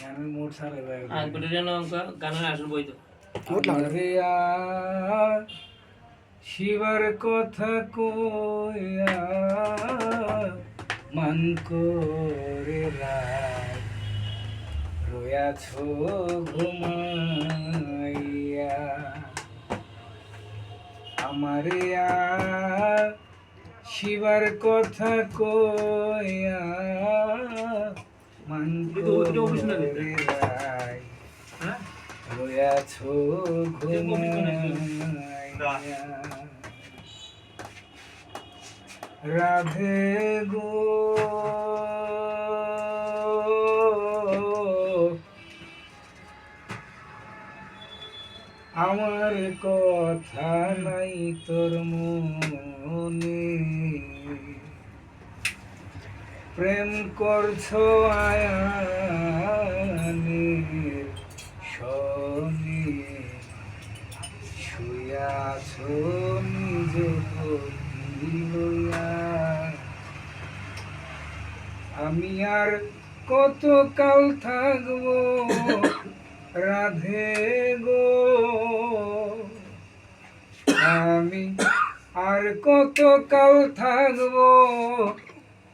আমি মোট সারে ভাই আর গুলো যেন গানের আসল বই তো আমারে আর শিবার কথা কইয়া মান করে রাত রয়াছ ঘুমাইয়া আমারে আর শিবার কথা কইয়া মান করে রাত রয়াছ ঘুমাইয়া রাধে গো আমার কথা নাই তোর মনে প্রেম করছো আয়ানের সনে শুয়াছো নিজ লইয়া আমি আর কত কাল থাকবো রাধে গো আমি আর কত কাল থাকবো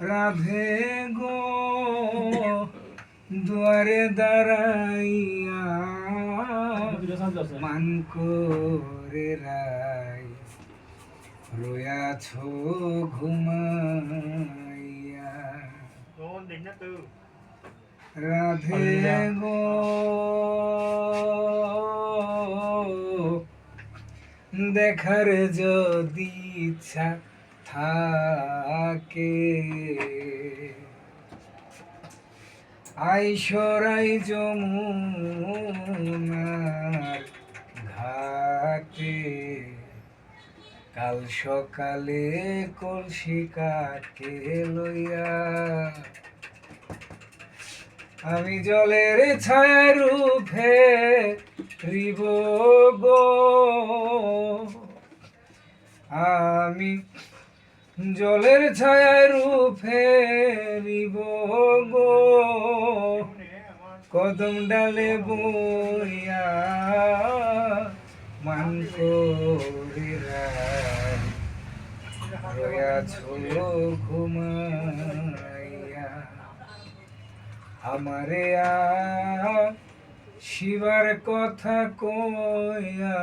রাধে গো দুয়ারে দাঁড়াইয়া মান করে রাই রয়াছ ঘুমাইয়া রাধে গো দেখার যদি ইচ্ছা থাকে আইসরাই যমুনার ঘাটে কাল সকালে কলসি কাকে লইয়া আমি জলের ছায়া রূপে রিব গো আমি জলের ছায়া রূপে রিব গো কদম ডালে বইয়া মান করে রয়াছ ঘুমাইয়া আমারে শিবার কথা কইয়া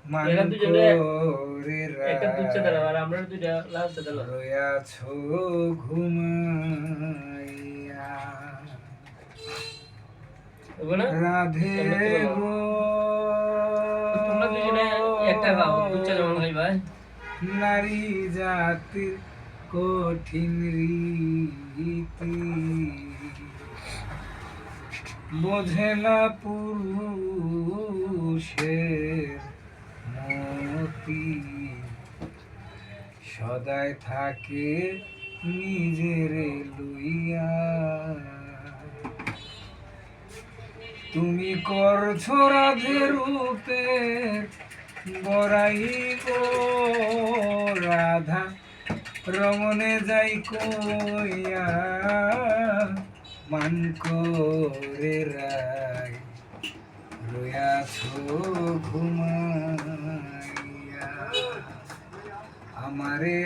মান করে রয়াছ ঘুমাইয়া রাধে গো নারী জাতির কঠিন রীতি বোঝে না পুরুষের মতি সদাই থাকে নিজের লইয়া তুমি করছো রাধে রূপের বড়াই গো রাধা রমনে যাই কইয়া মান করে রাই রয়াছ ঘুমাইয়া আমারে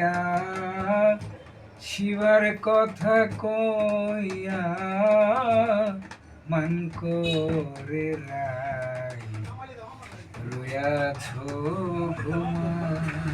শিবার কথা কইয়া মান করে রাই রয়াছ ঘুমাইয়া